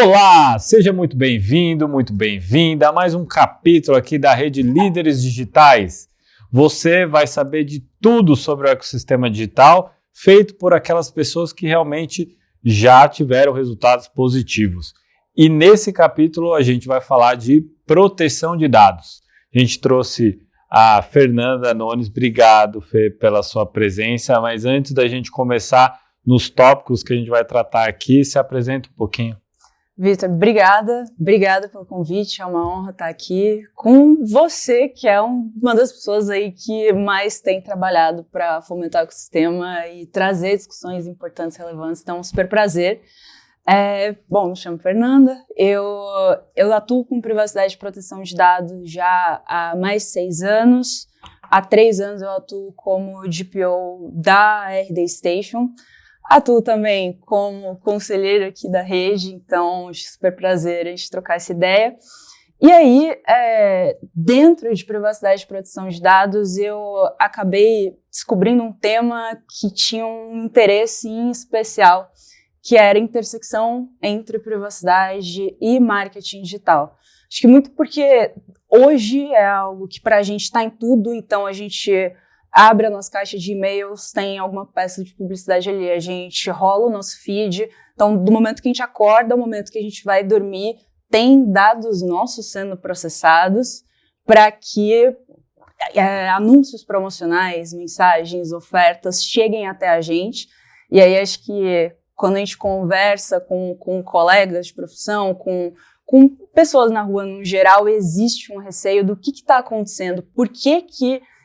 Olá, seja muito bem-vindo, muito bem-vinda a mais um capítulo aqui da Rede Líderes Digitais. Você vai saber de tudo sobre o ecossistema digital feito por aquelas pessoas que realmente já tiveram resultados positivos. E nesse capítulo a gente vai falar de proteção de dados. A gente trouxe a Fernanda Nones. Obrigado, Fê, pela sua presença, mas antes da gente começar nos tópicos que a gente vai tratar aqui, se apresenta um pouquinho. Vitor, obrigada pelo convite, é uma honra estar aqui com você, que é uma das pessoas aí que mais tem trabalhado para fomentar o ecossistema e trazer discussões importantes, relevantes, então é um super prazer. Bom, me chamo Fernanda, eu atuo com privacidade e proteção de dados já há mais de 6 anos, há 3 anos eu atuo como DPO da RD Station. Atuo também como conselheiro aqui da rede, então super prazer a gente trocar essa ideia. E aí, dentro de privacidade e proteção de dados, eu acabei descobrindo um tema que tinha um interesse em especial, que era a intersecção entre privacidade e marketing digital. Acho que muito porque hoje é algo que para a gente está em tudo, então a gente abre a nossa caixa de e-mails, tem alguma peça de publicidade ali, a gente rola o nosso feed, então do momento que a gente acorda ao momento que a gente vai dormir, tem dados nossos sendo processados para que anúncios promocionais, mensagens, ofertas cheguem até a gente. E aí acho que quando a gente conversa com colegas de profissão, com pessoas na rua no geral, existe um receio do que está acontecendo, por que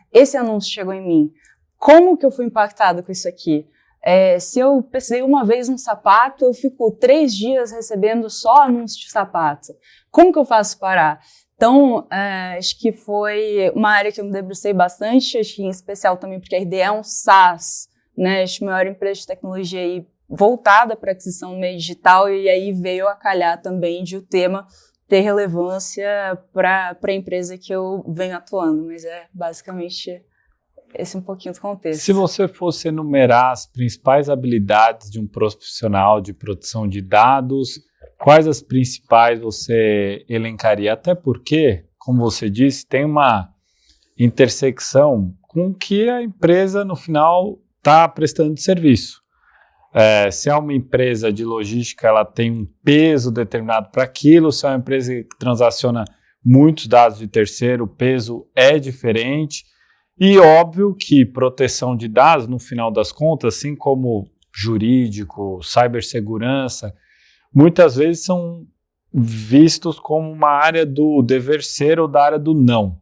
esse anúncio chegou em mim? Como que eu fui impactado com isso aqui? Se eu pesquisei uma vez um sapato, eu fico 3 dias recebendo só anúncio de sapato. Como que eu faço parar? Então, acho que foi uma área que eu me debrucei bastante, acho que em especial também porque a RD é um SaaS, né? Acho que a maior empresa de tecnologia aí voltada para aquisição no meio digital, e aí veio a calhar também de o tema ter relevância para a empresa que eu venho atuando, mas é basicamente esse um pouquinho do contexto. Se você fosse enumerar as principais habilidades de um profissional de proteção de dados, quais as principais você elencaria? Até porque, como você disse, tem uma intersecção com o que a empresa, no final, está prestando de serviço. Se é uma empresa de logística, ela tem um peso determinado para aquilo. Se é uma empresa que transaciona muitos dados de terceiro, o peso é diferente. E óbvio que proteção de dados, no final das contas, assim como jurídico, cibersegurança, muitas vezes são vistos como uma área do dever ser ou da área do não.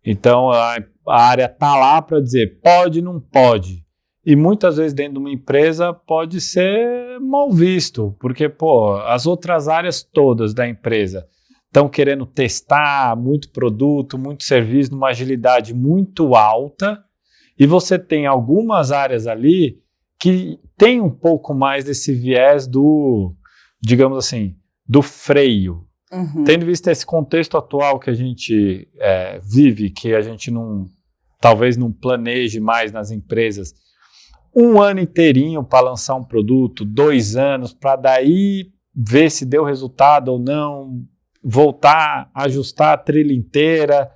Então a área está lá para dizer pode, não pode. E muitas vezes dentro de uma empresa pode ser mal visto, porque as outras áreas todas da empresa estão querendo testar muito produto, muito serviço, numa agilidade muito alta, e você tem algumas áreas ali que tem um pouco mais desse viés do, digamos assim, do freio. Uhum. Tendo visto esse contexto atual que a gente vive, que a gente talvez não planeje mais nas empresas, 1 ano inteirinho para lançar um produto, 2 anos, para daí ver se deu resultado ou não, voltar, ajustar a trilha inteira,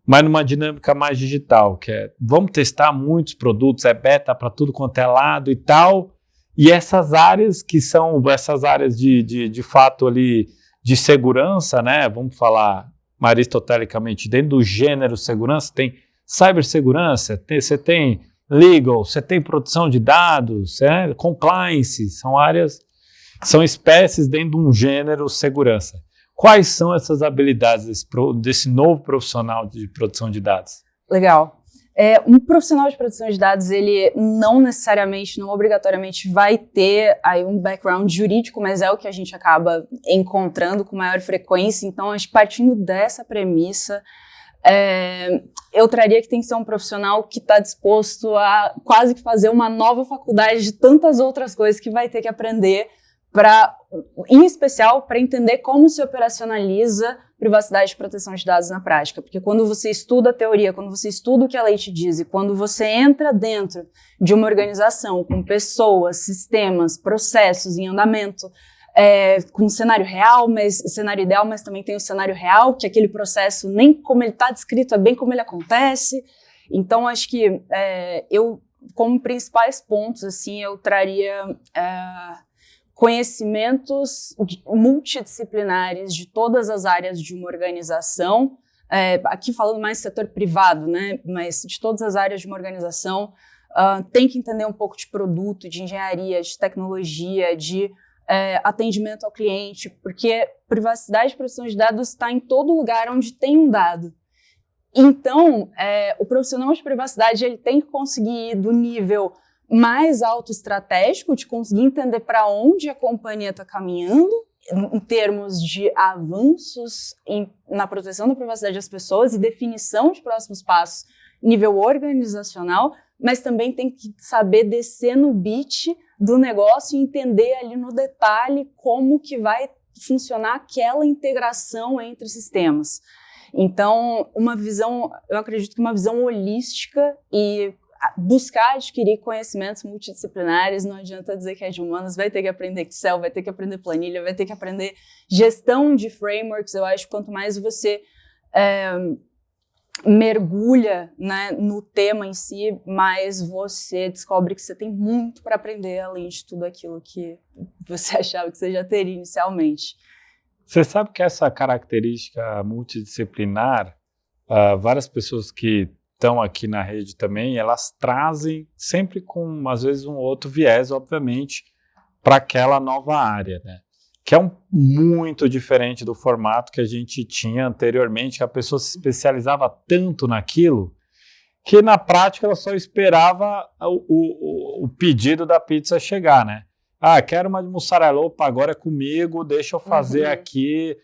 mas numa dinâmica mais digital, que vamos testar muitos produtos, beta para tudo quanto é lado e tal, e essas áreas que são essas áreas de fato ali de segurança, né? Vamos falar aristotelicamente, dentro do gênero segurança, tem cibersegurança, você tem legal, você tem proteção de dados, compliance, são espécies dentro de um gênero segurança. Quais são essas habilidades desse novo profissional de proteção de dados? Legal. Um profissional de proteção de dados, ele não necessariamente, não obrigatoriamente vai ter aí um background jurídico, mas é o que a gente acaba encontrando com maior frequência. Então, partindo dessa premissa, eu traria que tem que ser um profissional que está disposto a quase que fazer uma nova faculdade de tantas outras coisas que vai ter que aprender, em especial para entender como se operacionaliza privacidade e proteção de dados na prática. Porque quando você estuda a teoria, quando você estuda o que a lei te diz e quando você entra dentro de uma organização com pessoas, sistemas, processos em andamento, com cenário real, cenário ideal, mas também tem o cenário real, que aquele processo nem como ele está descrito, é bem como ele acontece. Então, acho que eu, como principais pontos, assim, eu traria conhecimentos multidisciplinares de todas as áreas de uma organização, aqui falando mais setor privado, né, mas de todas as áreas de uma organização, tem que entender um pouco de produto, de engenharia, de tecnologia, de atendimento ao cliente, porque privacidade e proteção de dados está em todo lugar onde tem um dado. Então, o profissional de privacidade ele tem que conseguir ir do nível mais alto estratégico, de conseguir entender para onde a companhia está caminhando, em termos de avanços na proteção da privacidade das pessoas e definição de próximos passos, nível organizacional, mas também tem que saber descer no beat do negócio e entender ali no detalhe como que vai funcionar aquela integração entre sistemas. Então, eu acredito que uma visão holística e buscar adquirir conhecimentos multidisciplinares, não adianta dizer que é de humanas, vai ter que aprender Excel, vai ter que aprender planilha, vai ter que aprender gestão de frameworks. Eu acho que quanto mais você mergulha, né, no tema em si, mais você descobre que você tem muito para aprender, além de tudo aquilo que você achava que você já teria inicialmente. Você sabe que essa característica multidisciplinar, várias pessoas que estão aqui na rede também, elas trazem sempre com, às vezes, um outro viés, obviamente, para aquela nova área, né? Que é muito diferente do formato que a gente tinha anteriormente, que a pessoa se especializava tanto naquilo, que na prática ela só esperava o pedido da pizza chegar, né? Quero uma de mussarela, opa, agora é comigo, deixa eu fazer aqui,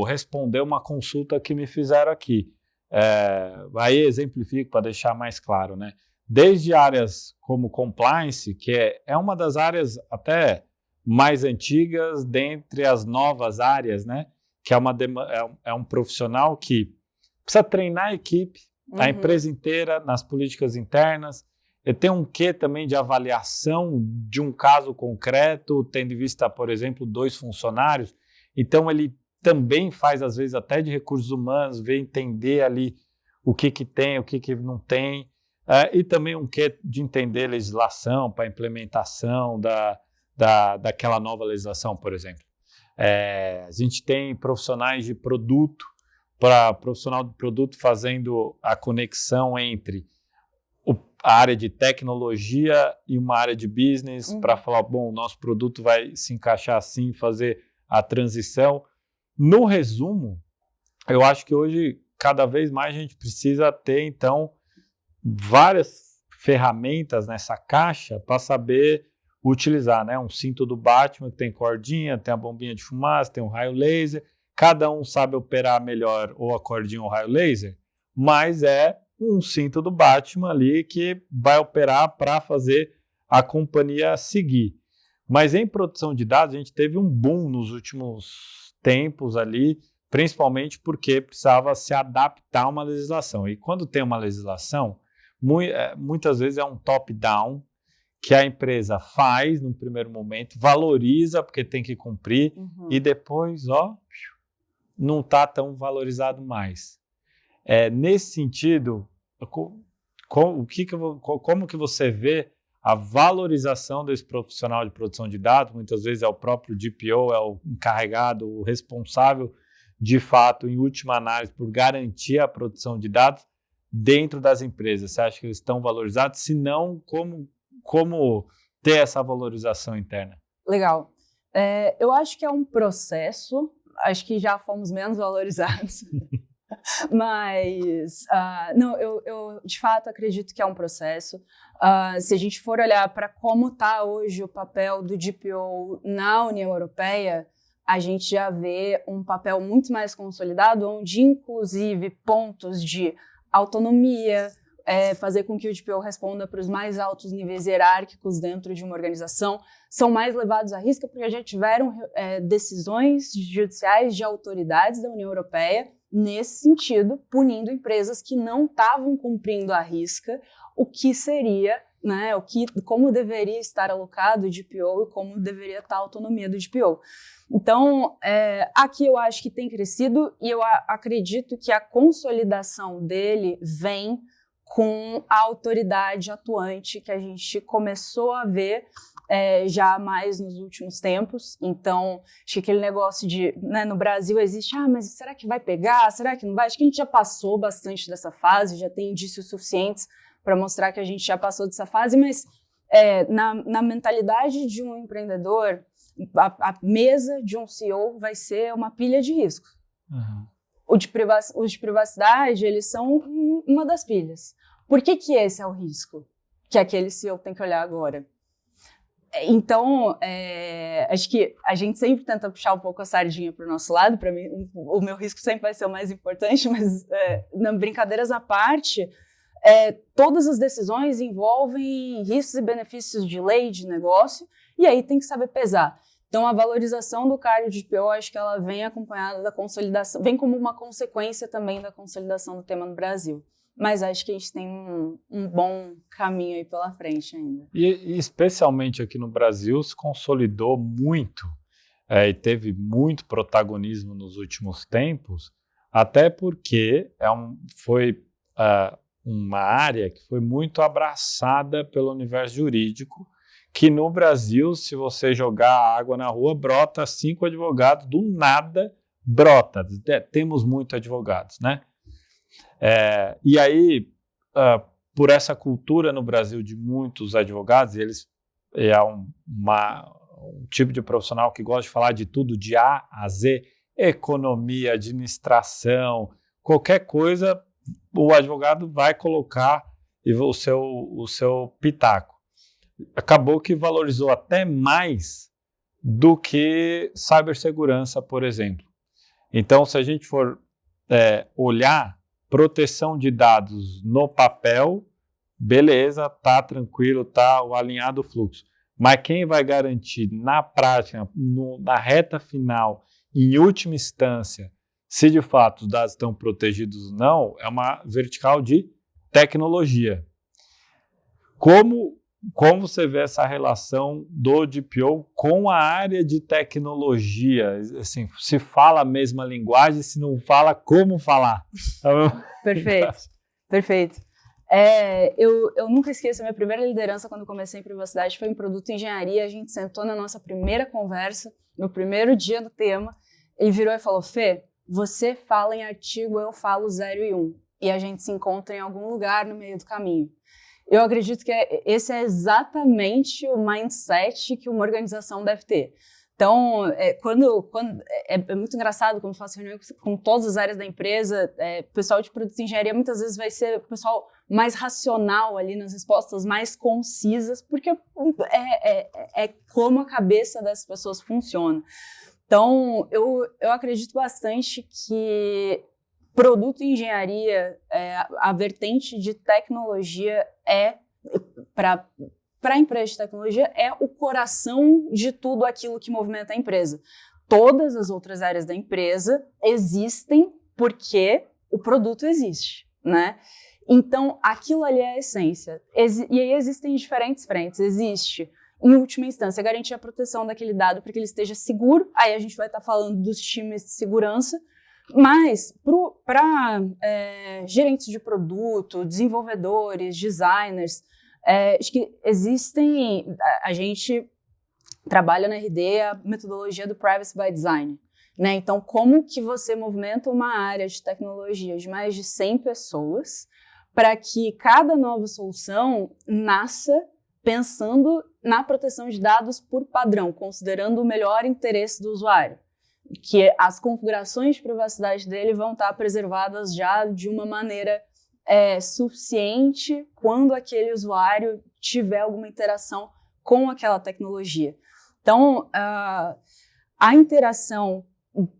responder uma consulta que me fizeram aqui. Aí exemplifico para deixar mais claro, né? Desde áreas como compliance, que é uma das áreas até mais antigas dentre as novas áreas, né? Que é um profissional que precisa treinar a equipe, a empresa inteira, nas políticas internas. Ele tem um quê também de avaliação de um caso concreto, tendo em vista, por exemplo, 2 funcionários. Então, ele também faz, às vezes, até de recursos humanos, ver entender ali o que tem, o que não tem. E também um quê de entender legislação para implementação daquela nova legislação, por exemplo. A gente tem profissionais de produto, para profissional de produto fazendo a conexão entre a área de tecnologia e uma área de business, para falar, bom, o nosso produto vai se encaixar assim, fazer a transição. No resumo, eu acho que hoje, cada vez mais, a gente precisa ter, então, várias ferramentas nessa caixa para saber utilizar, né? Um cinto do Batman que tem cordinha, tem a bombinha de fumaça, tem um raio laser. Cada um sabe operar melhor ou a cordinha ou o raio laser, mas é um cinto do Batman ali que vai operar para fazer a companhia seguir. Mas em produção de dados, a gente teve um boom nos últimos tempos ali, principalmente porque precisava se adaptar a uma legislação. E quando tem uma legislação, muitas vezes é um top-down, que a empresa faz no primeiro momento, valoriza porque tem que cumprir, e depois, não está tão valorizado mais. Nesse sentido, como que você vê a valorização desse profissional de produção de dados? Muitas vezes é o próprio DPO, é o encarregado, o responsável, de fato, em última análise, por garantir a produção de dados dentro das empresas. Você acha que eles estão valorizados? Se não, como ter essa valorização interna? Legal. Eu acho que é um processo, acho que já fomos menos valorizados. Mas, não, eu de fato acredito que é um processo. Se a gente for olhar para como está hoje o papel do DPO na União Europeia, a gente já vê um papel muito mais consolidado, onde inclusive pontos de autonomia, fazer com que o DPO responda para os mais altos níveis hierárquicos dentro de uma organização, são mais levados à risca, porque já tiveram decisões judiciais de autoridades da União Europeia nesse sentido, punindo empresas que não estavam cumprindo à risca o que seria né? Como deveria estar alocado o DPO e como deveria estar a autonomia do DPO. Então, aqui eu acho que tem crescido e eu acredito que a consolidação dele vem com a autoridade atuante que a gente começou a ver já mais nos últimos tempos. Então, acho que aquele negócio de, né, no Brasil existe, mas será que vai pegar? Será que não vai? Acho que a gente já passou bastante dessa fase, já tem indícios suficientes para mostrar que a gente já passou dessa fase, mas na mentalidade de um empreendedor, a mesa de um CEO vai ser uma pilha de riscos. Uhum. Os de privacidade, eles são uma das pilhas. Por que esse é o risco que aquele CEO tem que olhar agora? Então, acho que a gente sempre tenta puxar um pouco a sardinha para o nosso lado. Para mim, o meu risco sempre vai ser o mais importante, mas, brincadeiras à parte, todas as decisões envolvem riscos e benefícios de lei, de negócio, e aí tem que saber pesar. Então, a valorização do cargo de DPO, acho que ela vem acompanhada da consolidação, vem como uma consequência também da consolidação do tema no Brasil. Mas acho que a gente tem um bom caminho aí pela frente ainda. E especialmente aqui no Brasil se consolidou muito e teve muito protagonismo nos últimos tempos, até porque foi uma área que foi muito abraçada pelo universo jurídico, que no Brasil, se você jogar água na rua, brota 5 advogados, do nada brota. Temos muitos advogados, né? E aí, por essa cultura no Brasil de muitos advogados, um tipo de profissional que gosta de falar de tudo de A a Z, economia, administração, qualquer coisa, o advogado vai colocar o seu pitaco. Acabou que valorizou até mais do que cibersegurança, por exemplo. Então, se a gente for olhar proteção de dados no papel, beleza, tá tranquilo, tá alinhado o fluxo. Mas quem vai garantir na prática, na reta final, em última instância, se de fato os dados estão protegidos ou não, é uma vertical de tecnologia. Como você vê essa relação do DPO com a área de tecnologia? Assim, se fala a mesma linguagem, se não fala, como falar? Perfeito. Eu nunca esqueço, a minha primeira liderança quando comecei em privacidade foi em produto e engenharia. A gente sentou na nossa primeira conversa, no primeiro dia do tema, ele virou e falou: Fê, você fala em artigo, eu falo 0 e 1. E a gente se encontra em algum lugar no meio do caminho. Eu acredito que esse é exatamente o mindset que uma organização deve ter. Então, é muito engraçado quando eu faço reunião com todas as áreas da empresa, o pessoal de produto e engenharia muitas vezes vai ser o pessoal mais racional ali nas respostas, mais concisas, porque é como a cabeça das pessoas funciona. Então, eu acredito bastante que produto e engenharia, a vertente de tecnologia para a empresa de tecnologia, é o coração de tudo aquilo que movimenta a empresa. Todas as outras áreas da empresa existem porque o produto existe, né? Então, aquilo ali é a essência. E aí existem diferentes frentes. Existe, em última instância, garantir a proteção daquele dado para que ele esteja seguro. Aí a gente vai estar falando dos times de segurança. Mas, para gerentes de produto, desenvolvedores, designers, acho que a gente trabalha na RD a metodologia do Privacy by Design, né? Então, como que você movimenta uma área de tecnologia de mais de 100 pessoas para que cada nova solução nasça pensando na proteção de dados por padrão, considerando o melhor interesse do usuário, que as configurações de privacidade dele vão estar preservadas já de uma maneira suficiente quando aquele usuário tiver alguma interação com aquela tecnologia. Então, a interação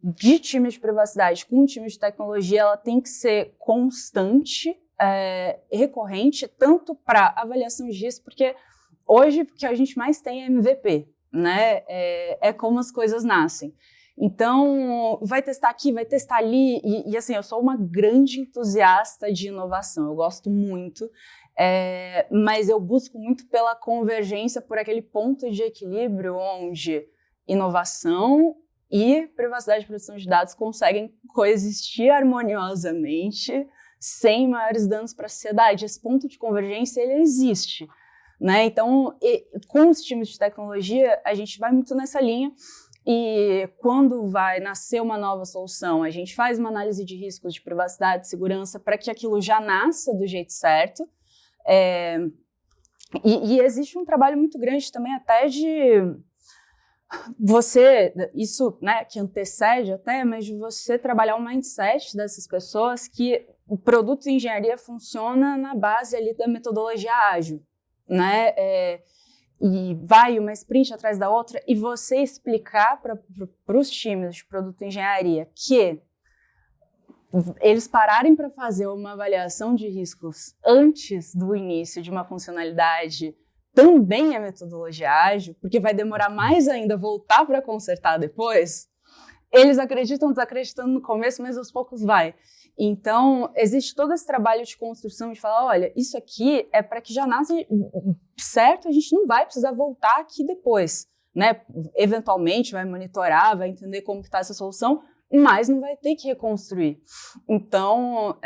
de times de privacidade com times de tecnologia, ela tem que ser constante, recorrente, tanto para avaliação de risco, porque hoje o que a gente mais tem é MVP, né? É como as coisas nascem. Então, vai testar aqui, vai testar ali, e assim, eu sou uma grande entusiasta de inovação, eu gosto muito, Mas eu busco muito pela convergência, por aquele ponto de equilíbrio onde inovação e privacidade de proteção de dados conseguem coexistir harmoniosamente sem maiores danos para a sociedade. Esse ponto de convergência, ele existe, né? Então, com os times de tecnologia, a gente vai muito nessa linha. E quando vai nascer uma nova solução, a gente faz uma análise de riscos de privacidade e segurança para que aquilo já nasça do jeito certo. E existe um trabalho muito grande também até de você, isso, né, que antecede até, mas de você trabalhar o mindset dessas pessoas que o produto de engenharia funciona na base ali da metodologia ágil, né? E vai uma sprint atrás da outra, e você explicar para os times de produto de engenharia que eles pararem para fazer uma avaliação de riscos antes do início de uma funcionalidade também é metodologia ágil, porque vai demorar mais ainda voltar para consertar depois. Eles acreditam desacreditando no começo, mas aos poucos vai. Então, existe todo esse trabalho de construção de falar, olha, isso aqui é para que já nasce certo, a gente não vai precisar voltar aqui depois, né? Eventualmente vai monitorar, vai entender como que está essa solução, mas não vai ter que reconstruir. Então,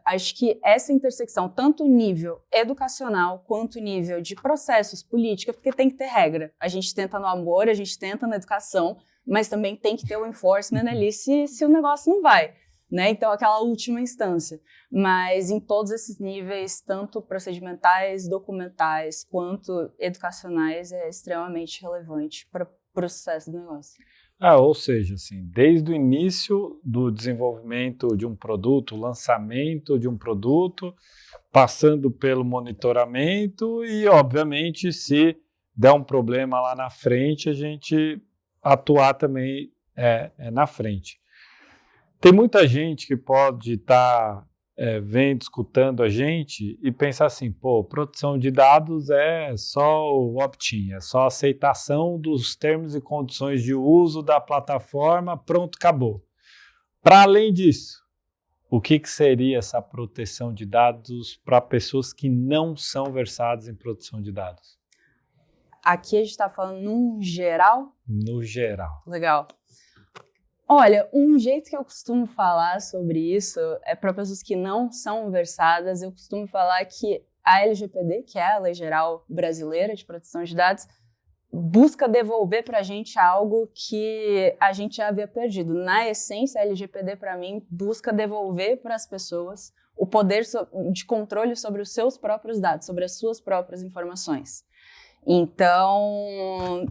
acho que essa intersecção, tanto nível educacional quanto nível de processos, política, porque tem que ter regra. A gente tenta no amor, a gente tenta na educação, mas também tem que ter o enforcement ali se o negócio não vai, né? Então, aquela última instância. Mas em todos esses níveis, tanto procedimentais, documentais, quanto educacionais, é extremamente relevante para o sucesso do negócio. Ou seja, assim, desde o início do desenvolvimento de um produto, lançamento de um produto, passando pelo monitoramento e, obviamente, se der um problema lá na frente, a gente atuar também na frente. Tem muita gente que pode estar vendo, escutando a gente e pensar assim, proteção de dados é só o opt-in, é só a aceitação dos termos e condições de uso da plataforma, pronto, acabou. Para além disso, o que seria essa proteção de dados para pessoas que não são versadas em proteção de dados? Aqui a gente está falando no geral? No geral. Legal. Olha, um jeito que eu costumo falar sobre isso é para pessoas que não são versadas, eu costumo falar que a LGPD, que é a Lei Geral Brasileira de Proteção de Dados, busca devolver para a gente algo que a gente já havia perdido. Na essência, a LGPD, para mim, busca devolver para as pessoas o poder de controle sobre os seus próprios dados, sobre as suas próprias informações. Então,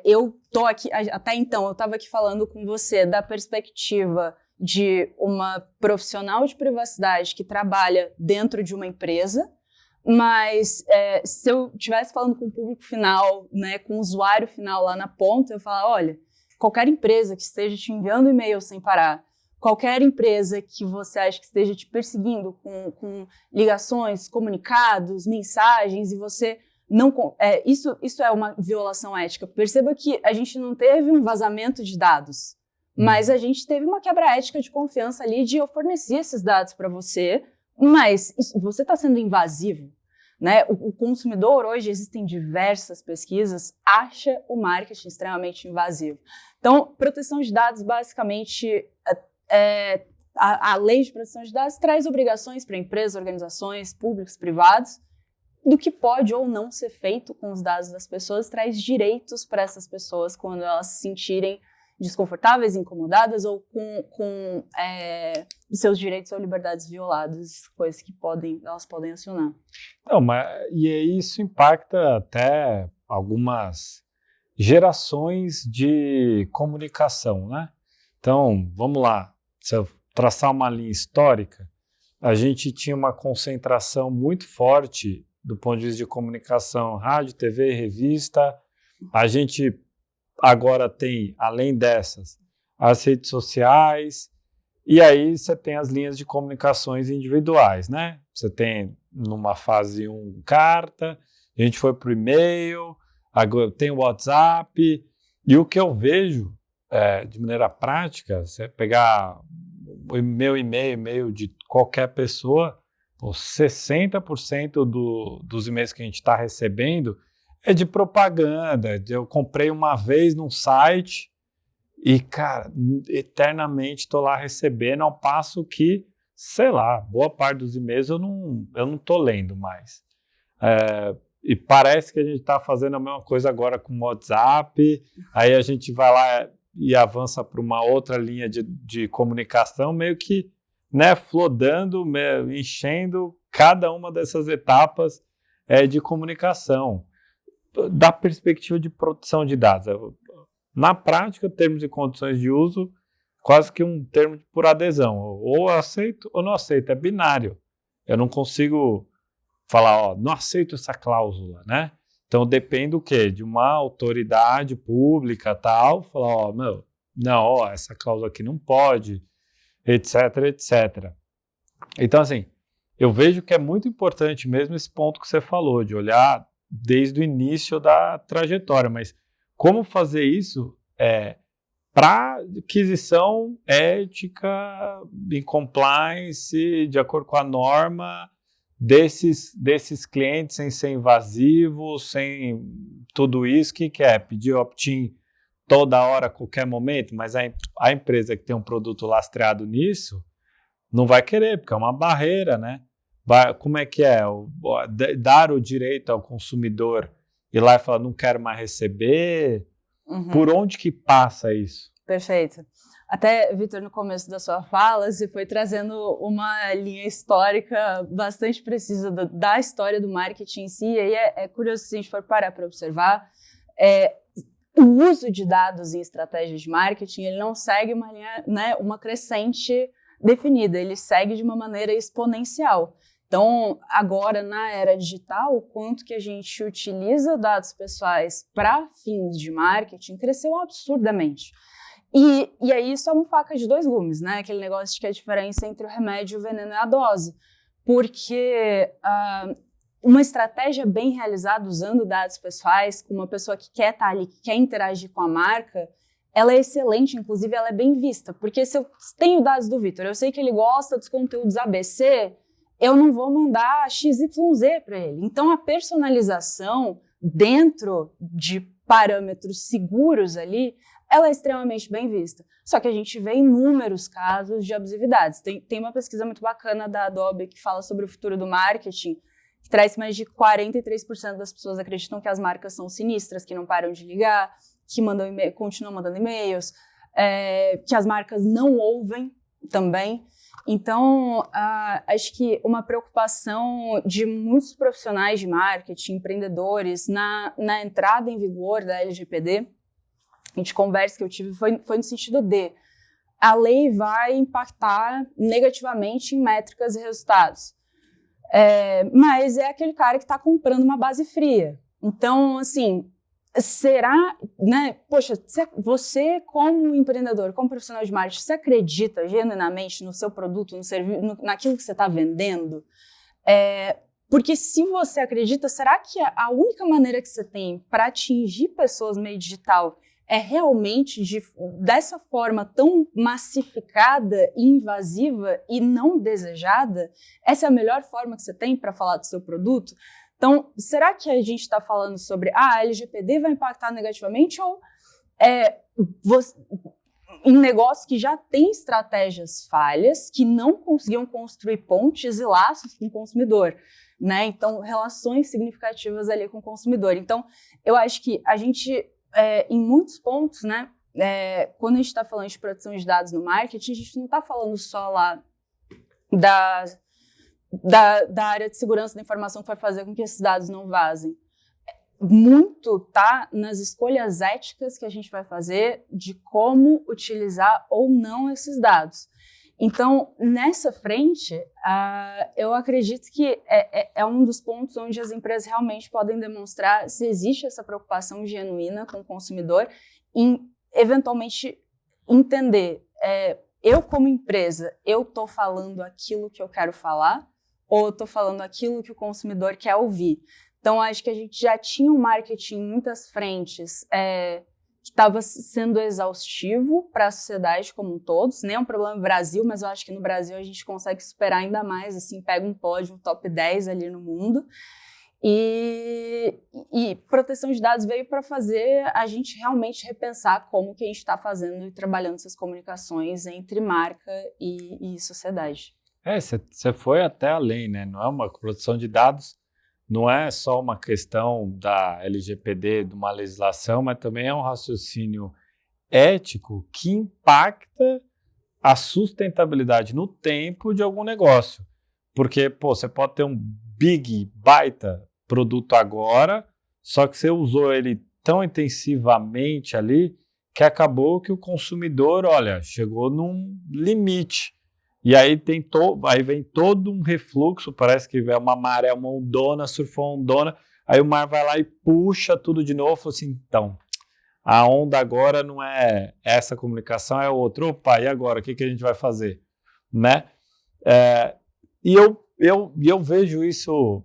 eu estou aqui, até então, eu estava aqui falando com você da perspectiva de uma profissional de privacidade que trabalha dentro de uma empresa, mas se eu estivesse falando com o público final, né, com o usuário final lá na ponta, eu falar, olha, qualquer empresa que esteja te enviando e-mail sem parar, qualquer empresa que você acha que esteja te perseguindo com ligações, comunicados, mensagens, e você não... Isso é uma violação ética. Perceba que a gente não teve um vazamento de dados, mas a gente teve uma quebra ética de confiança ali de eu fornecer esses dados para você, mas você está sendo invasivo, né? O consumidor hoje, existem diversas pesquisas, acha o marketing extremamente invasivo. Então, proteção de dados, basicamente, a lei de proteção de dados traz obrigações para empresas, organizações, públicos, privados, do que pode ou não ser feito com os dados das pessoas, traz direitos para essas pessoas quando elas se sentirem desconfortáveis, incomodadas ou com seus direitos ou liberdades violados, coisas que elas podem acionar. Não, e isso impacta até algumas gerações de comunicação, né? Então, vamos lá, se eu traçar uma linha histórica, a gente tinha uma concentração muito forte do ponto de vista de comunicação, rádio, TV, revista. A gente agora tem, além dessas, as redes sociais, e aí você tem as linhas de comunicações individuais, né? Você tem, numa fase 1, carta, a gente foi para o e-mail, agora tem o WhatsApp, e o que eu vejo, de maneira prática, você pegar o meu e-mail de qualquer pessoa, 60% dos e-mails que a gente está recebendo é de propaganda. Eu comprei uma vez num site e, cara, eternamente estou lá recebendo, ao passo que, sei lá, boa parte dos e-mails eu não estou lendo mais. E parece que a gente está fazendo a mesma coisa agora com o WhatsApp, aí a gente vai lá e avança para uma outra linha de comunicação, meio que, né, flodando, enchendo cada uma dessas etapas de comunicação. Da perspectiva de produção de dados, na prática, termos e condições de uso, quase que um termo por adesão, ou aceito ou não aceito, é binário. Eu não consigo falar, não aceito essa cláusula, né? Então depende do quê? De uma autoridade pública, tal, falar, não, essa cláusula aqui não pode, etc, etc. Então, assim, eu vejo que é muito importante mesmo esse ponto que você falou, de olhar desde o início da trajetória, mas como fazer isso para aquisição ética, em compliance, de acordo com a norma, desses clientes, sem ser invasivo, sem tudo isso, que é pedir opt-in toda hora, a qualquer momento, mas a empresa que tem um produto lastreado nisso, não vai querer, porque é uma barreira, né? Como é que é? Dar o direito ao consumidor ir lá e falar, não quero mais receber? Por onde que passa isso? Perfeito. Até, Vitor, no começo da sua fala, você foi trazendo uma linha histórica bastante precisa da história do marketing em si, e aí é curioso se a gente for parar para observar, o uso de dados em estratégias de marketing, ele não segue uma linha, né, uma crescente definida, ele segue de uma maneira exponencial. Então, agora, na era digital, o quanto que a gente utiliza dados pessoais para fins de marketing cresceu absurdamente. E aí isso é uma faca de dois gumes, né? Aquele negócio de que a diferença entre o remédio, o veneno e a dose. Porque uma estratégia bem realizada usando dados pessoais, com uma pessoa que quer estar ali, que quer interagir com a marca, ela é excelente, inclusive ela é bem vista. Porque se eu tenho dados do Vitor, eu sei que ele gosta dos conteúdos ABC, eu não vou mandar XYZ para ele. Então, a personalização dentro de parâmetros seguros ali, ela é extremamente bem vista. Só que a gente vê inúmeros casos de abusividades. Tem uma pesquisa muito bacana da Adobe que fala sobre o futuro do marketing, que traz mais de 43% das pessoas acreditam que as marcas são sinistras, que não param de ligar, que continuam mandando e-mails, que as marcas não ouvem também. Então, acho que uma preocupação de muitos profissionais de marketing, empreendedores, na entrada em vigor da LGPD, de conversa que eu tive, foi no sentido de a lei vai impactar negativamente em métricas e resultados. Mas é aquele cara que está comprando uma base fria. Então, assim, será, né? Poxa, você como empreendedor, como profissional de marketing, você acredita genuinamente no seu produto, no serviço, naquilo que você está vendendo? Porque se você acredita, será que a única maneira que você tem para atingir pessoas meio digital é realmente dessa forma tão massificada, invasiva e não desejada? Essa é a melhor forma que você tem para falar do seu produto? Então, será que a gente está falando sobre a LGPD vai impactar negativamente ou em negócios que já têm estratégias falhas, que não conseguiam construir pontes e laços com o consumidor, né? Então, relações significativas ali com o consumidor. Então, eu acho que a gente, em muitos pontos, né, quando a gente está falando de produção de dados no marketing, a gente não está falando só lá da área de segurança da informação que vai fazer com que esses dados não vazem. Muito tá nas escolhas éticas que a gente vai fazer de como utilizar ou não esses dados. Então, nessa frente, eu acredito que é um dos pontos onde as empresas realmente podem demonstrar se existe essa preocupação genuína com o consumidor em, eventualmente, entender, eu como empresa, eu estou falando aquilo que eu quero falar ou eu estou falando aquilo que o consumidor quer ouvir. Então, acho que a gente já tinha um marketing em muitas frentes que estava sendo exaustivo para a sociedade como um todo. Isso nem é um problema no Brasil, mas eu acho que no Brasil a gente consegue superar ainda mais, assim, pega um pódio, um top 10 ali no mundo. E proteção de dados veio para fazer a gente realmente repensar como que a gente está fazendo e trabalhando essas comunicações entre marca e sociedade. Você foi até além, né? Não é uma proteção de dados, não é só uma questão da LGPD, de uma legislação, mas também é um raciocínio ético que impacta a sustentabilidade no tempo de algum negócio. Porque, pô, você pode ter um baita produto agora, só que você usou ele tão intensivamente ali que acabou que o consumidor, olha, chegou num limite. E aí aí vem todo um refluxo, parece que é uma maré, uma ondona, surfou uma ondona, aí o mar vai lá e puxa tudo de novo, fala assim, então, a onda agora não é essa comunicação, é outra. Opa, e agora? O que a gente vai fazer? Né? E eu vejo isso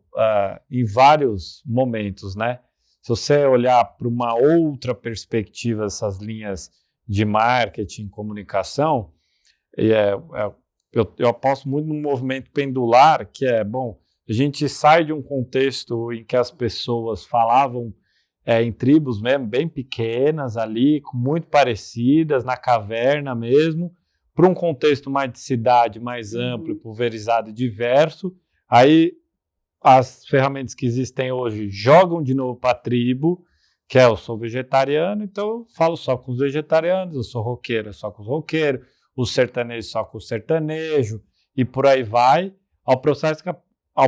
em vários momentos, né? Se você olhar para uma outra perspectiva, essas linhas de marketing, comunicação, eu aposto muito num movimento pendular, que bom, a gente sai de um contexto em que as pessoas falavam em tribos mesmo, bem pequenas ali, muito parecidas, na caverna mesmo, para um contexto mais de cidade, mais amplo, pulverizado e diverso. Aí as ferramentas que existem hoje jogam de novo para a tribo, que eu sou vegetariano, então eu falo só com os vegetarianos, eu sou roqueiro, só com os roqueiros, os sertanejos só com o sertanejo, e por aí vai, ao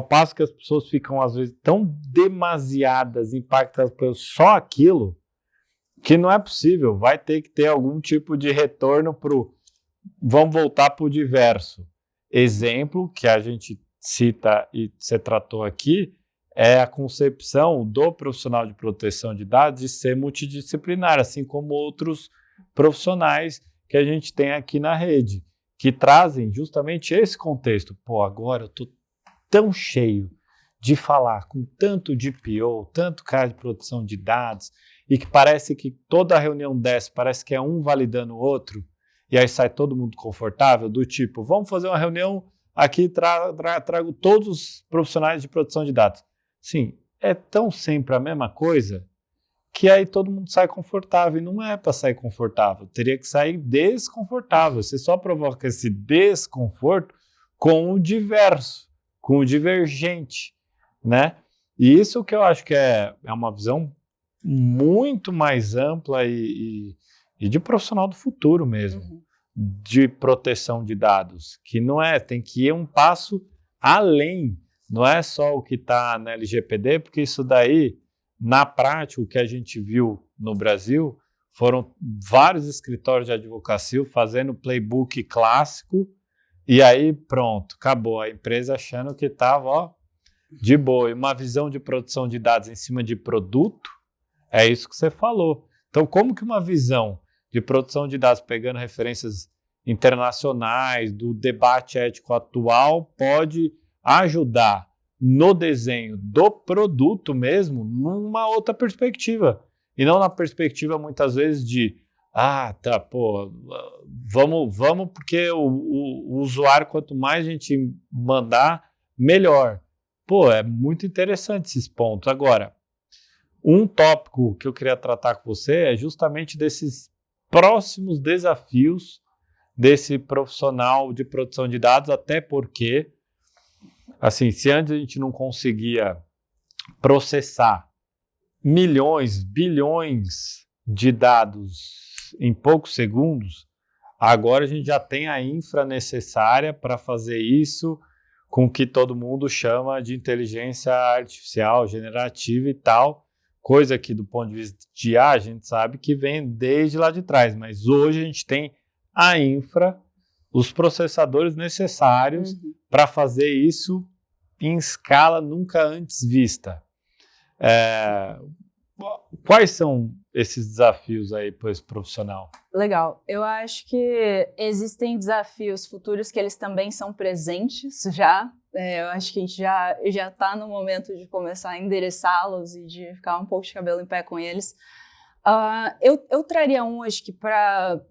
passo que as pessoas ficam, às vezes, tão demasiadas, impactadas por só aquilo, que não é possível, vai ter que ter algum tipo de retorno vamos voltar para o diverso. Exemplo que a gente cita e você tratou aqui, é a concepção do profissional de proteção de dados de ser multidisciplinar, assim como outros profissionais que a gente tem aqui na rede, que trazem justamente esse contexto. Pô, agora eu estou tão cheio de falar com tanto DPO, tanto cara de proteção de dados, e que parece que toda reunião dessa parece que é um validando o outro, e aí sai todo mundo confortável, do tipo, vamos fazer uma reunião aqui, trago todos os profissionais de proteção de dados. Sim, é tão sempre a mesma coisa, que aí todo mundo sai confortável, e não é para sair confortável, teria que sair desconfortável. Você só provoca esse desconforto com o diverso, com o divergente, né? E isso que eu acho que é uma visão muito mais ampla e de profissional do futuro mesmo, de proteção de dados, que não tem que ir um passo além, não é só o que está na LGPD, porque isso daí, na prática, o que a gente viu no Brasil foram vários escritórios de advocacia fazendo playbook clássico, e aí pronto, acabou a empresa achando que estava de boa. E uma visão de produção de dados em cima de produto, é isso que você falou. Então, como que uma visão de produção de dados pegando referências internacionais, do debate ético atual, pode ajudar no desenho do produto mesmo, numa outra perspectiva. E não na perspectiva, muitas vezes, de vamos porque o usuário, quanto mais a gente mandar, melhor. Pô, é muito interessante esses pontos. Agora, um tópico que eu queria tratar com você é justamente desses próximos desafios desse profissional de produção de dados, até porque, assim, se antes a gente não conseguia processar milhões, bilhões de dados em poucos segundos, agora a gente já tem a infra necessária para fazer isso com o que todo mundo chama de inteligência artificial generativa e tal, coisa que do ponto de vista de IA a gente sabe que vem desde lá de trás, mas hoje a gente tem a infra, os processadores necessários para fazer isso em escala nunca antes vista. Quais são esses desafios aí para esse profissional? Legal. Eu acho que existem desafios futuros que eles também são presentes já. Eu acho que a gente já está no momento de começar a endereçá-los e de ficar um pouco de cabelo em pé com eles. Eu traria acho que para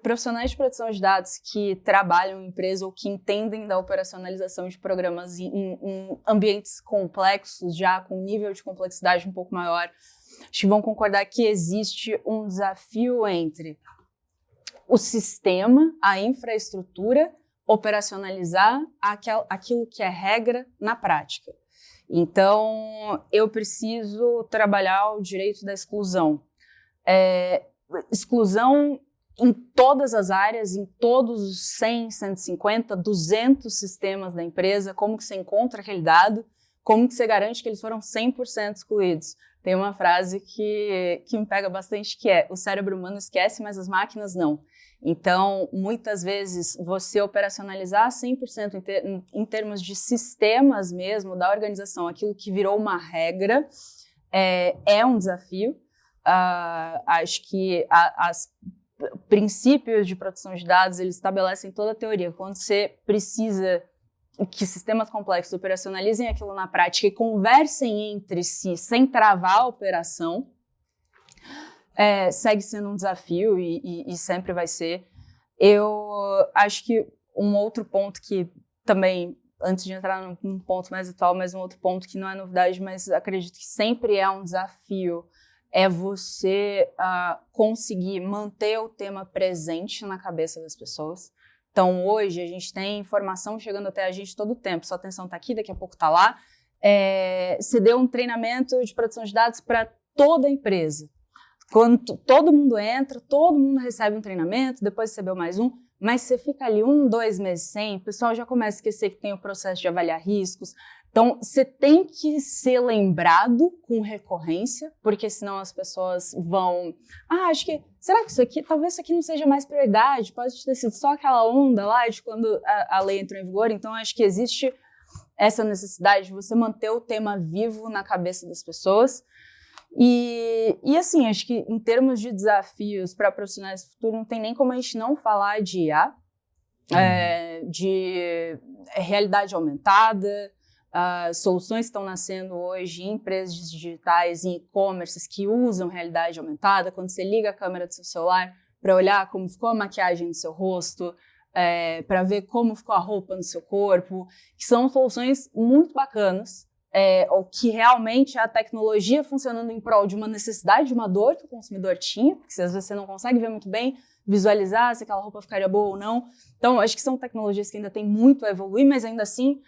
profissionais de produção de dados que trabalham em empresa ou que entendem da operacionalização de programas em ambientes complexos, já com um nível de complexidade um pouco maior, acho que vão concordar que existe um desafio entre o sistema, a infraestrutura, operacionalizar aquilo que é regra na prática. Então, eu preciso trabalhar o direito da exclusão. Exclusão em todas as áreas, em todos os 100, 150, 200 sistemas da empresa, como que você encontra aquele dado, como que você garante que eles foram 100% excluídos. Tem uma frase que me pega bastante, que é: o cérebro humano esquece, mas as máquinas não. Então, muitas vezes, você operacionalizar 100% em termos de sistemas mesmo, da organização, aquilo que virou uma regra, é um desafio. Acho que os princípios de proteção de dados, eles estabelecem toda a teoria. Quando você precisa que sistemas complexos operacionalizem aquilo na prática e conversem entre si sem travar a operação, segue sendo um desafio e sempre vai ser. Eu acho que um outro ponto que também, antes de entrar num ponto mais atual, mas um outro ponto que não é novidade, mas acredito que sempre é um desafio, é você conseguir manter o tema presente na cabeça das pessoas. Então, hoje, a gente tem informação chegando até a gente todo o tempo. Sua atenção está aqui, daqui a pouco está lá. Você deu um treinamento de produção de dados para toda a empresa. Quando todo mundo entra, todo mundo recebe um treinamento, depois recebeu mais um, mas você fica ali 1, 2 meses sem, o pessoal já começa a esquecer que tem o processo de avaliar riscos. Então, você tem que ser lembrado com recorrência, porque senão as pessoas vão... acho que... Será que isso aqui... Talvez isso aqui não seja mais prioridade, pode ter sido só aquela onda lá de quando a lei entrou em vigor. Então, acho que existe essa necessidade de você manter o tema vivo na cabeça das pessoas. E assim, acho que em termos de desafios para profissionais do futuro, não tem nem como a gente não falar de IA, de realidade aumentada, soluções que estão nascendo hoje em empresas digitais, em e-commerces que usam realidade aumentada, quando você liga a câmera do seu celular para olhar como ficou a maquiagem no seu rosto, para ver como ficou a roupa no seu corpo, que são soluções muito bacanas, ou que realmente é a tecnologia funcionando em prol de uma necessidade, de uma dor que o consumidor tinha, porque às vezes você não consegue ver muito bem, visualizar se aquela roupa ficaria boa ou não. Então, acho que são tecnologias que ainda têm muito a evoluir, mas ainda assim,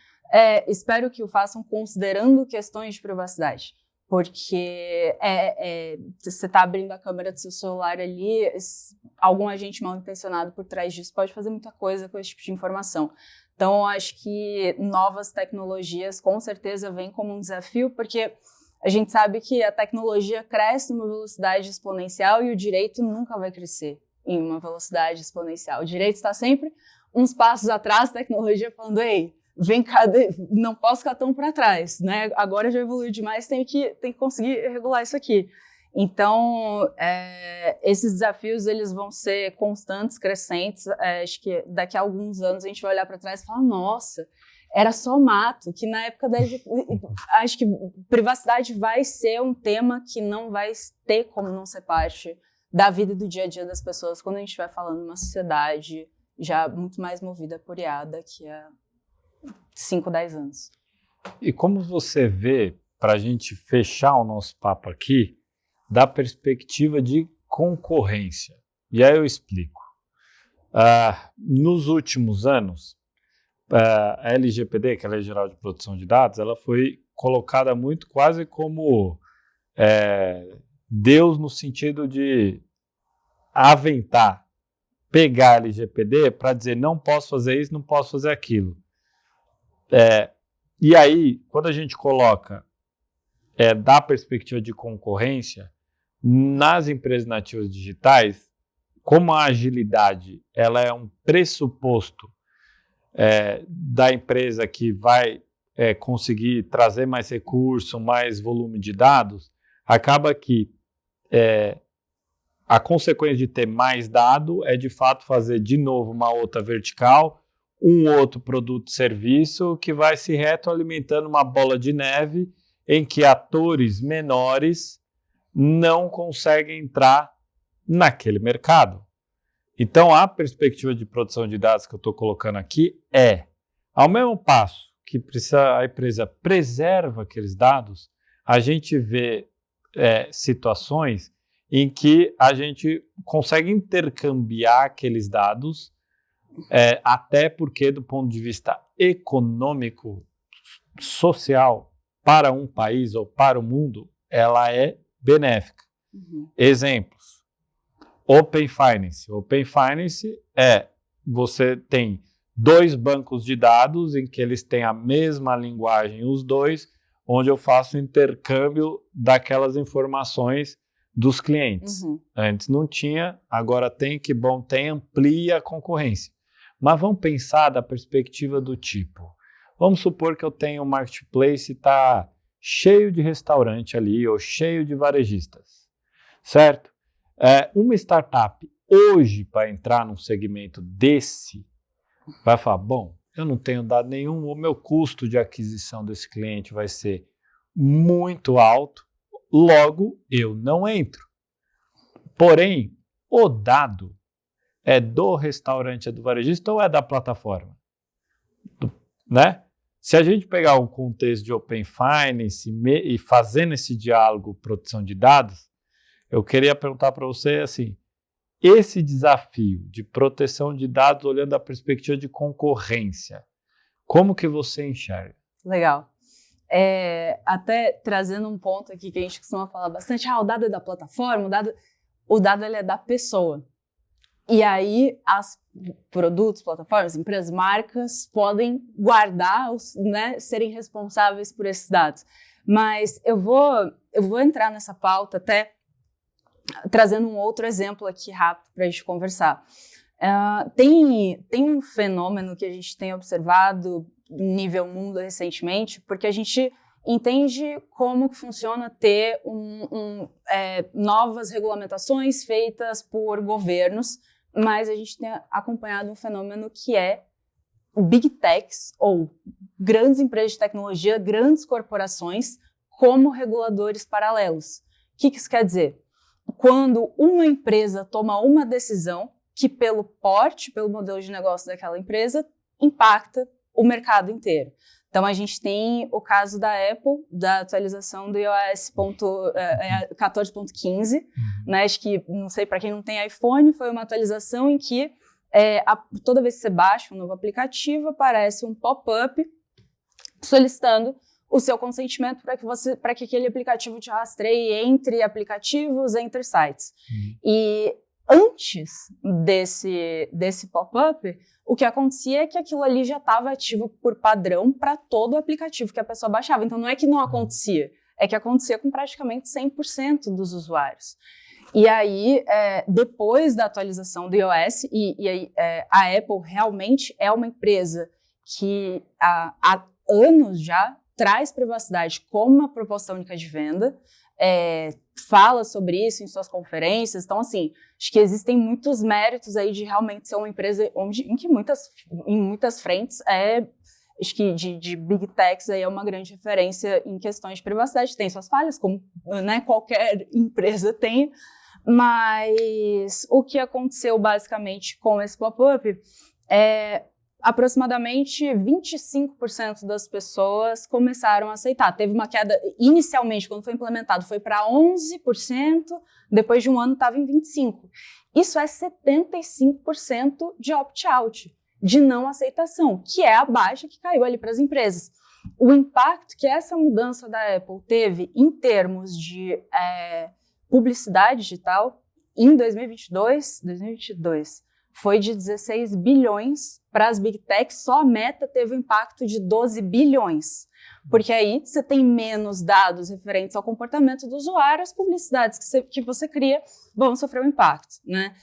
espero que o façam considerando questões de privacidade. Porque você está abrindo a câmera do seu celular ali, algum agente mal intencionado por trás disso pode fazer muita coisa com esse tipo de informação. Então, acho que novas tecnologias com certeza vêm como um desafio, porque a gente sabe que a tecnologia cresce numa velocidade exponencial e o direito nunca vai crescer em uma velocidade exponencial. O direito está sempre uns passos atrás da tecnologia, falando: ei, vem cá, não posso ficar tão para trás, né? Agora já evoluiu demais, tem que conseguir regular isso aqui. Então, esses desafios, eles vão ser constantes, crescentes. Acho que daqui a alguns anos a gente vai olhar para trás e falar: nossa, era só mato, que na época acho que privacidade vai ser um tema que não vai ter como não ser parte da vida e do dia a dia das pessoas quando a gente estiver falando de uma sociedade já muito mais movida por IA daqui a 5, 10 anos. E como você vê, para a gente fechar o nosso papo aqui, da perspectiva de concorrência? E aí eu explico. Nos últimos anos, a LGPD, que é a Lei Geral de Proteção de Dados, ela foi colocada muito quase como Deus, no sentido de aventar, pegar a LGPD para dizer: não posso fazer isso, não posso fazer aquilo. E aí, quando a gente coloca da perspectiva de concorrência, nas empresas nativas digitais, como a agilidade ela é um pressuposto da empresa que vai conseguir trazer mais recurso, mais volume de dados, acaba que a consequência de ter mais dado é de fato fazer de novo uma outra vertical, um outro produto e serviço que vai se retroalimentando, uma bola de neve em que atores menores não consegue entrar naquele mercado. Então, a perspectiva de produção de dados que eu estou colocando aqui é, ao mesmo passo que a empresa preserva aqueles dados, a gente vê situações em que a gente consegue intercambiar aqueles dados, até porque, do ponto de vista econômico, social, para um país ou para o mundo, ela é benéfica. Exemplos. Open Finance. Open Finance você tem 2 bancos de dados em que eles têm a mesma linguagem, os dois, onde eu faço intercâmbio daquelas informações dos clientes. Antes não tinha, agora tem, que bom, tem, amplia a concorrência. Mas vamos pensar da perspectiva do tipo, vamos supor que eu tenho um marketplace e está cheio de restaurante ali, ou cheio de varejistas, certo? Uma startup hoje, para entrar num segmento desse, vai falar, bom, eu não tenho dado nenhum, o meu custo de aquisição desse cliente vai ser muito alto, logo eu não entro. Porém, o dado é do restaurante, é do varejista ou é da plataforma? Né? Se a gente pegar um contexto de Open Finance e fazendo esse diálogo produção de dados, eu queria perguntar para você assim, esse desafio de proteção de dados olhando a perspectiva de concorrência, como que você enxerga? Legal. Até trazendo um ponto aqui que a gente costuma falar bastante, o dado é da plataforma, o dado ele é da pessoa. E aí, produtos, plataformas, empresas, marcas podem guardar, né, serem responsáveis por esses dados. Mas eu vou entrar nessa pauta até trazendo um outro exemplo aqui rápido para a gente conversar. Tem um fenômeno que a gente tem observado nível mundo recentemente, porque a gente entende como que funciona ter novas regulamentações feitas por governos, mas a gente tem acompanhado um fenômeno que é Big Techs, ou grandes empresas de tecnologia, grandes corporações, como reguladores paralelos. O que isso quer dizer? Quando uma empresa toma uma decisão que, pelo porte, pelo modelo de negócio daquela empresa, impacta o mercado inteiro. Então, a gente tem o caso da Apple, da atualização do iOS 14.15, né? Acho que, não sei, para quem não tem iPhone, foi uma atualização em que toda vez que você baixa um novo aplicativo, aparece um pop-up solicitando o seu consentimento para que aquele aplicativo te rastreie entre aplicativos, entre sites. E antes desse pop-up, o que acontecia é que aquilo ali já estava ativo por padrão para todo o aplicativo que a pessoa baixava. Então, não é que não acontecia, é que acontecia com praticamente 100% dos usuários. E aí, depois da atualização do iOS, a Apple realmente é uma empresa que há anos já traz privacidade como uma proposta única de venda, fala sobre isso em suas conferências. Então, assim, acho que existem muitos méritos aí de realmente ser uma empresa em muitas frentes, acho que de Big Techs aí é uma grande referência em questões de privacidade. Tem suas falhas, como, né, qualquer empresa tem, mas o que aconteceu basicamente com esse pop-up aproximadamente 25% das pessoas começaram a aceitar. Teve uma queda, inicialmente, quando foi implementado, foi para 11%, depois de um ano estava em 25%. Isso é 75% de opt-out, de não aceitação, que é a baixa que caiu ali para as empresas. O impacto que essa mudança da Apple teve em termos de publicidade digital em 2022, foi de 16 bilhões para as Big Techs, só a Meta teve um impacto de 12 bilhões. Porque aí você tem menos dados referentes ao comportamento do usuário, as publicidades que você cria vão sofrer um impacto, né?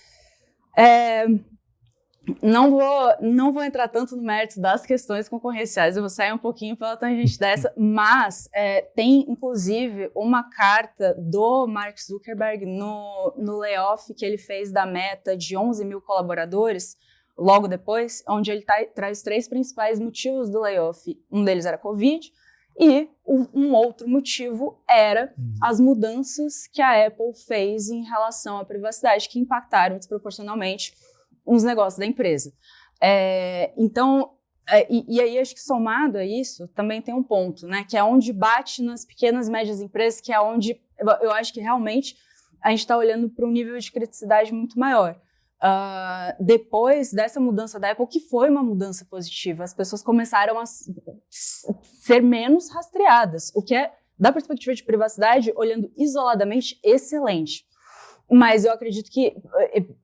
Não vou entrar tanto no mérito das questões concorrenciais, eu vou sair um pouquinho pela tangente dessa, mas tem, inclusive, uma carta do Mark Zuckerberg no layoff que ele fez da Meta de 11 mil colaboradores, logo depois, onde ele traz 3 principais motivos do layoff. Um deles era Covid, E um outro motivo era as mudanças que a Apple fez em relação à privacidade, que impactaram desproporcionalmente os negócios da empresa. Então, e aí acho que somado a isso, também tem um ponto, né, que é onde bate nas pequenas e médias empresas, que é onde eu acho que realmente a gente está olhando para um nível de criticidade muito maior. Depois dessa mudança da Apple, que foi uma mudança positiva, as pessoas começaram a ser menos rastreadas, o que é, da perspectiva de privacidade, olhando isoladamente, excelente. Mas eu acredito que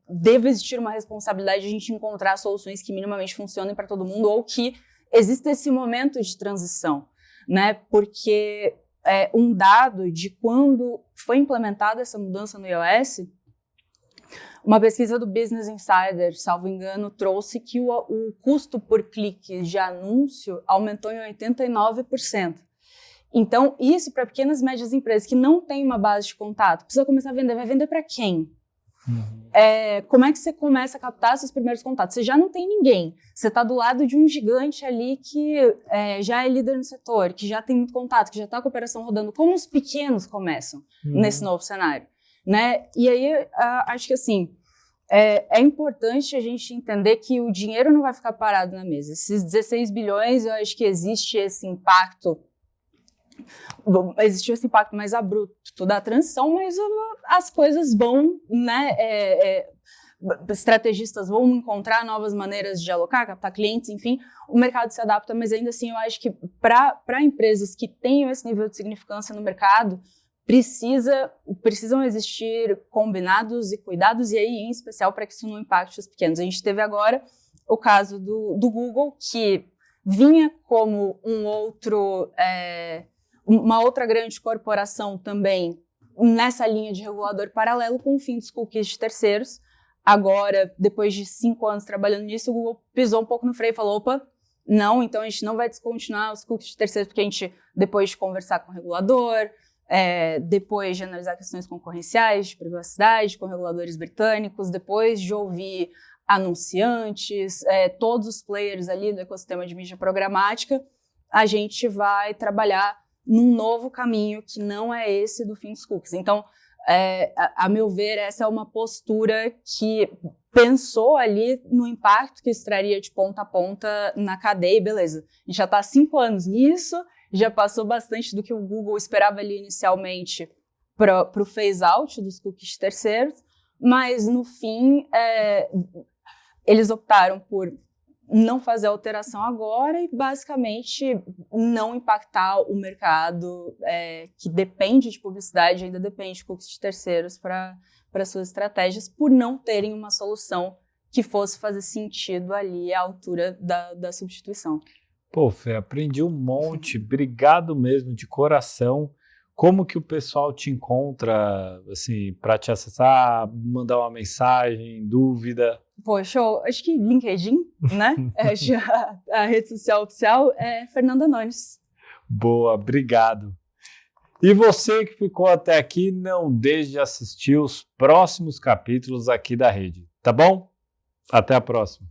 deve existir uma responsabilidade de a gente encontrar soluções que minimamente funcionem para todo mundo, ou que exista esse momento de transição, né? Porque um dado de quando foi implementada essa mudança no iOS, uma pesquisa do Business Insider, salvo engano, trouxe que o custo por clique de anúncio aumentou em 89%. Então, isso para pequenas e médias empresas que não têm uma base de contato, precisa começar a vender. Vai vender para quem? Como é que você começa a captar seus primeiros contatos? Você já não tem ninguém. Você está do lado de um gigante ali que já é líder no setor, que já tem muito contato, que já está com a operação rodando. Como os pequenos começam nesse novo cenário? Né? E aí, acho que assim, é importante a gente entender que o dinheiro não vai ficar parado na mesa. Esses 16 bilhões, eu acho que existe esse impacto mais abrupto da transição, mas as coisas vão, né, estrategistas vão encontrar novas maneiras de alocar, captar clientes, enfim, o mercado se adapta, mas ainda assim eu acho que para empresas que tenham esse nível de significância no mercado, precisam existir combinados e cuidados, e aí em especial para que isso não impacte os pequenos. A gente teve agora o caso do Google, que vinha como uma outra grande corporação também nessa linha de regulador paralelo com o fim dos cookies de terceiros. Agora, depois de 5 anos trabalhando nisso, o Google pisou um pouco no freio e falou, opa, não, então a gente não vai descontinuar os cookies de terceiros, porque a gente, depois de conversar com o regulador, depois de analisar questões concorrenciais, de privacidade, com reguladores britânicos, depois de ouvir anunciantes, todos os players ali do ecossistema de mídia programática, a gente vai trabalhar num novo caminho que não é esse do fim dos cookies. Então, a meu ver, essa é uma postura que pensou ali no impacto que isso traria de ponta a ponta na cadeia, beleza. A gente já está há 5 anos nisso, já passou bastante do que o Google esperava ali inicialmente para o phase-out dos cookies de terceiros, mas no fim eles optaram por não fazer alteração agora e basicamente não impactar o mercado que depende de publicidade, ainda depende de cookies de terceiros para suas estratégias, por não terem uma solução que fosse fazer sentido ali à altura da substituição. Pô, Fê, aprendi um monte, obrigado mesmo, de coração. Como que o pessoal te encontra, assim, para te acessar, mandar uma mensagem, dúvida? Pô, show. Acho que LinkedIn, né? A rede social oficial é Fernanda Nunes. Boa, obrigado. E você que ficou até aqui, não deixe de assistir os próximos capítulos aqui da rede, tá bom? Até a próxima.